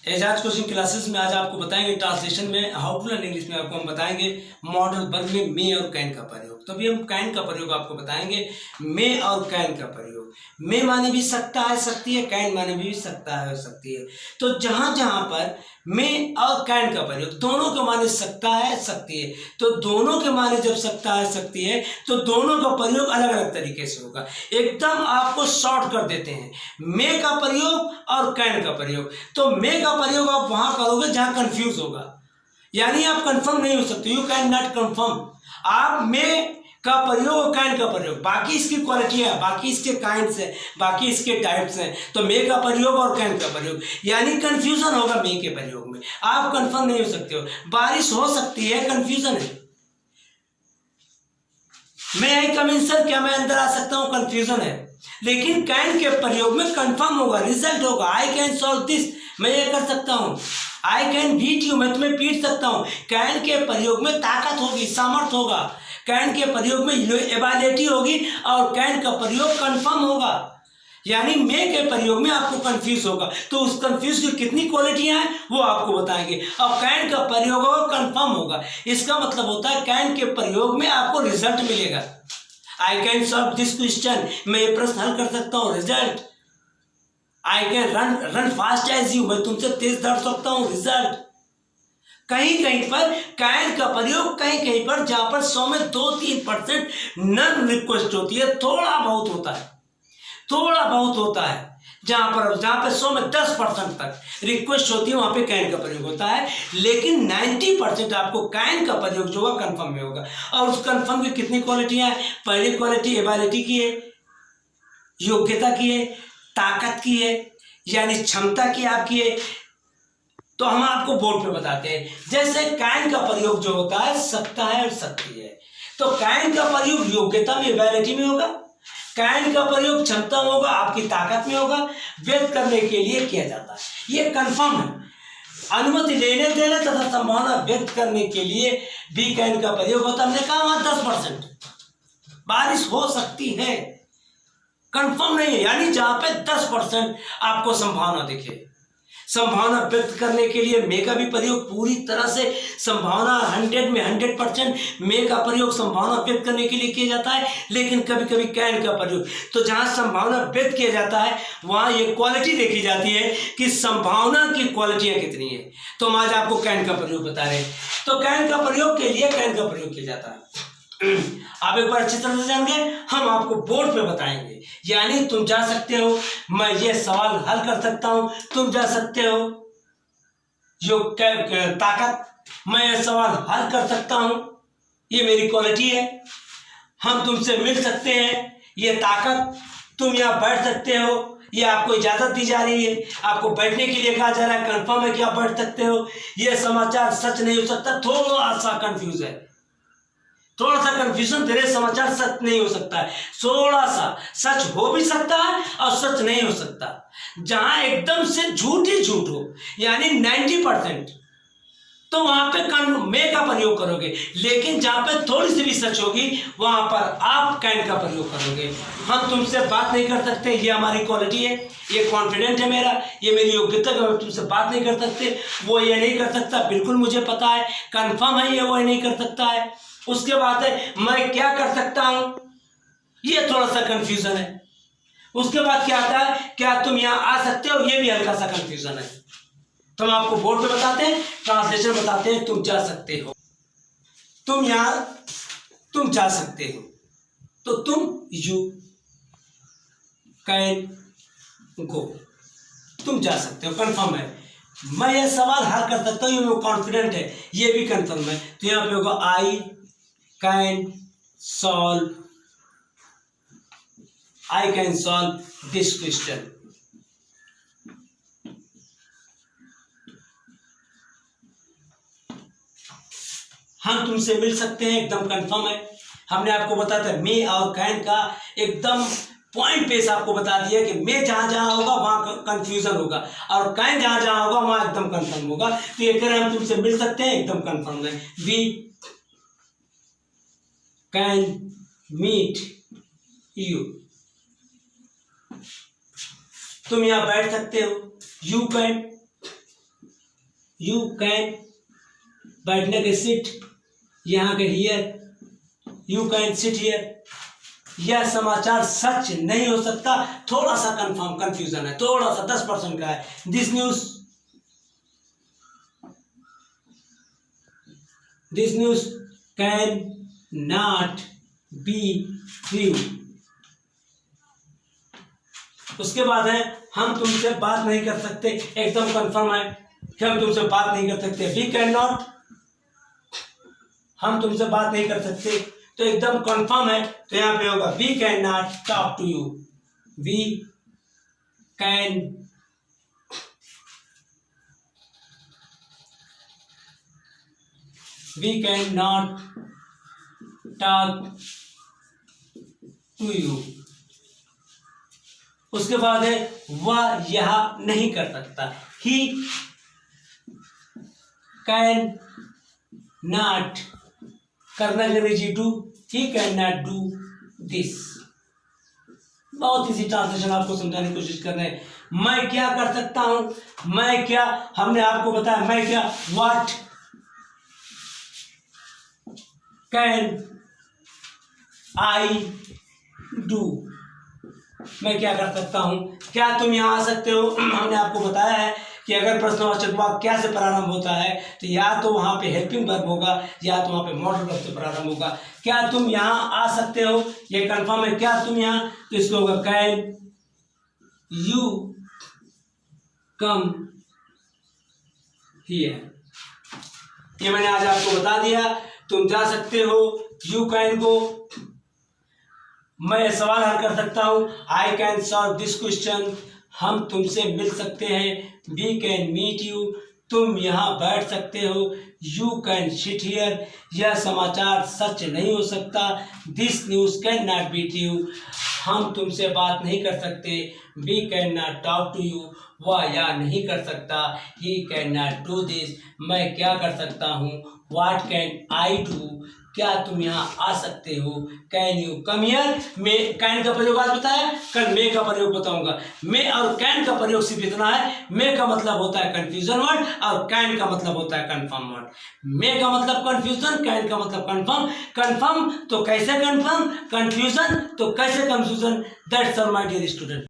Ejaz coaching classes में आज आपको बताएंगे ट्रांसलेशन में हाउ टू लर्न इंग्लिश में आपको हम बताएंगे मॉडल वर्ब में मे और कैन का प्रयोग। तो अभी हम कैन का प्रयोग आपको बताएंगे, मे और कैन का प्रयोग। मे माने भी सकता है सकती है, कैन माने भी सकता है और सकती है। तो जहां जहां पर मे और कैन का प्रयोग दोनों के माने सकता है सकती है, तो दोनों के माने जब सकता है सकती है तो दोनों का प्रयोग अलग अलग तरीके से होगा। एकदम आपको शॉर्ट कर देते हैं, मे का प्रयोग और कैन का प्रयोग। तो मे का प्रयोग आप वहां करोगे जहां कंफ्यूज होगा, यानी आप कंफर्म नहीं हो सकते, यू कैन नॉट कंफर्म। आप मे का प्रयोग और कैन का प्रयोग, बाकी इसकी क्वालिटियां, बाकी इसके काइंड्स हैं, बाकी इसके टाइप्स हैं। तो मे का प्रयोग और कैन का प्रयोग, यानी कंफ्यूजन होगा मे के प्रयोग में, आप कंफर्म नहीं हो सकते हो। बारिश हो सकती है, कंफ्यूजन है। मैं आई कम इन सर, क्या मैं अंदर आ सकता हूं, कंफ्यूजन है। लेकिन कैन के प्रयोग में कंफर्म होगा, रिजल्ट होगा। आई कैन सॉल्व दिस, मैं ये कर सकता हूं। आई कैन बीट यू, मैं तुम्हें पीट सकता हूं। कैन के प्रयोग में ताकत होगी, सामर्थ्य होगा। कैन के प्रयोग में एबिलिटी होगी और कैन का प्रयोग कंफर्म होगा। यानी मे के प्रयोग में आपको कंफ्यूज होगा, तो उस कंफ्यूज की कितनी क्वालिटियां हैं वो आपको बताएंगे। और कैन का प्रयोग होगा, कंफर्म होगा। इसका मतलब होता है कैन के प्रयोग में आपको रिजल्ट मिलेगा। I can solve this question, मैं ये प्रश्न हल कर सकता हूँ, result. I can run fast as you, मैं तुमसे तेज दौड़ सकता हूँ, रिजल्ट। कहीं कहीं पर कैन का प्रयोग, कहीं कहीं पर जहां पर 100 में 2-3% नन रिक्वेस्ट होती है, थोड़ा बहुत होता है, थोड़ा बहुत होता है। जहां पर 100 में 10% तक रिक्वेस्ट होती है, वहां पे कैन का प्रयोग होता है। लेकिन 90% आपको कैन का प्रयोग जो होगा कंफर्म में होगा। और उस कंफर्म की कितनी क्वालिटियां हैं? पहली क्वालिटी एबिलिटी की है, योग्यता की है, ताकत की है, यानी क्षमता की आपकी है। तो हम आपको बोर्ड पे बताते हैं। जैसे कैन का प्रयोग जो होता है सकता है और सकती है, तो कैन का प्रयोग योग्यता में, एबिलिटी में होगा। कैन का प्रयोग क्षमता में होगा, आपकी ताकत में होगा, व्यक्त करने के लिए किया जाता है। ये कंफर्म है। अनुमति लेने देने तथा संभावना व्यक्त करने के लिए भी कैन का प्रयोग होता है। हमने कहा वहां 10% बारिश हो सकती है, कंफर्म नहीं है, यानी जहां पे 10% आपको संभावना दिखे। संभावना व्यक्त करने के लिए मे का भी प्रयोग पूरी तरह से, संभावना 100 में 100% मे का प्रयोग संभावना व्यक्त करने के लिए किया जाता है। लेकिन कभी कभी कैन का प्रयोग, तो जहां संभावना व्यक्त किया जाता है वहां ये क्वालिटी देखी जाती है कि संभावना की क्वालिटियां कितनी है। तो हम आज आपको कैन का प्रयोग बता रहे हैं। तो कैन का प्रयोग के लिए कैन का प्रयोग किया जाता है। आप एक बार अच्छी तरह से जान गए, हम आपको बोर्ड पे बताएंगे। यानी तुम जा सकते हो, मैं ये सवाल हल कर सकता हूं, तुम जा सकते हो। जो ताकत, मैं ये सवाल हल कर सकता हूं, ये मेरी क्वालिटी है। हम तुमसे मिल सकते हैं, ये ताकत। तुम यहाँ बैठ सकते हो, ये आपको इजाजत दी जा रही है, आपको बैठने के लिए कहा जा रहा है, कंफर्म है कि आप बैठ सकते हो। ये समाचार सच नहीं हो सकता, थोड़ा सा कंफ्यूज है, थोड़ा सा कंफ्यूजन, तेरे समाचार सच नहीं हो सकता है। थोड़ा सा सच हो भी सकता है और सच नहीं हो सकता। जहां एकदम से झूठ ही झूठ हो, यानी 90%, तो वहां पे मे का प्रयोग करोगे। लेकिन जहां पे थोड़ी सी भी सच होगी वहां पर आप कैन का प्रयोग करोगे। हम तुमसे बात नहीं कर सकते, ये हमारी क्वालिटी है, ये कॉन्फिडेंट है मेरा, ये मेरी योग्यता है, हम तुमसे बात नहीं कर सकते। वो ये नहीं कर सकता, बिल्कुल मुझे पता है, कंफर्म है, ये वो नहीं कर सकता है। उसके बाद है मैं क्या कर सकता हूं, ये थोड़ा सा कंफ्यूजन है। उसके बाद क्या आता है, क्या तुम यहां आ सकते हो, ये भी हल्का सा कंफ्यूजन है। तो हम आपको बोर्ड पे बताते हैं, ट्रांसलेशन बताते हैं। तुम जा सकते हो, तुम यहां, तुम जा सकते हो, तो तुम यू कैन गो, तुम जा सकते हो, कंफर्म है। मैं ये सवाल हल कर सकता हूं, ये कॉन्फिडेंट है, ये भी कंफर्म है। तो यहां पे होगा आई can solve, I can solve this question. हम तुमसे मिल सकते हैं, एकदम कंफर्म है। हमने आपको बताया था मे और कैन का एकदम पॉइंट बेस आपको बता दिया कि मे जहां जहां होगा वहां कंफ्यूजन होगा और कैन जहां जहां होगा वहां एकदम कंफर्म होगा। तो ये कह रहे हम तुमसे मिल सकते हैं, एकदम कंफर्म है। वी कैन मीट यू, तुम यहां बैठ सकते हो, यू कैन यू कैन बैठने के सिट, यहाँ के here, you can sit here. यह समाचार सच नहीं हो सकता, थोड़ा सा कंफ्यूजन है, थोड़ा सा 10% का है। This news can not be true. उसके बाद है हम तुमसे बात नहीं कर सकते, एकदम कंफर्म है कि हम तुमसे बात नहीं कर सकते। वी कैन नॉट, हम तुमसे बात नहीं कर सकते, तो एकदम कंफर्म है, तो यहां पे होगा we can not talk to you. We can not talk to you. उसके बाद है वह यह नहीं कर सकता। ही कैन नॉट, करना अंग्रेजी do, he can not do this. बहुत इसी ट्रांसलेशन आपको समझाने की कोशिश कर रहे हैं। मैं क्या कर सकता हूं, मैं क्या, हमने आपको बताया मैं क्या, व्हाट कैन आई डू, मैं क्या कर सकता हूं, क्या तुम यहां आ सकते हो। हमने आपको बताया है कि अगर प्रश्नवाचक वाक्य क्या से प्रारंभ होता है, तो या तो वहां पे हेल्पिंग वर्ब होगा या तो वहां पे मॉडल वर्ब से प्रारंभ होगा। क्या तुम यहां आ सकते हो, ये कंफर्म है, क्या तुम यहां, तो इसको होगा कैन यू कम हियर। ये मैंने आज आपको बता दिया, तुम जा सकते हो, यू कैन गो, मैं सवाल हल कर सकता हूं, आई कैन सॉल्व दिस क्वेश्चन, हम तुमसे मिल सकते हैं, वी कैन मीट यू, तुम यहाँ बैठ सकते हो, यू कैन सिट हियर, यह समाचार सच नहीं हो सकता, this news can not be true, हम तुमसे बात नहीं कर सकते, we can not talk to you, वह या नहीं कर सकता, he can not do this, मैं क्या कर सकता हूँ, व्हाट कैन आई डू, क्या तुम यहाँ आ सकते हो, कैन यू कम हियर। मैं कैन का प्रयोग आज बताया, कल मे का प्रयोग बताऊंगा। मे और कैन का प्रयोग सिर्फ इतना है, मे का मतलब होता है कंफ्यूजन वर्ड और कैन का मतलब होता है कंफर्म वर्ड। मे का मतलब कंफ्यूजन, कैन का मतलब कंफर्म। कंफर्म तो कैसे कंफर्म, कंफ्यूजन तो कैसे confusion, that's all my dear student.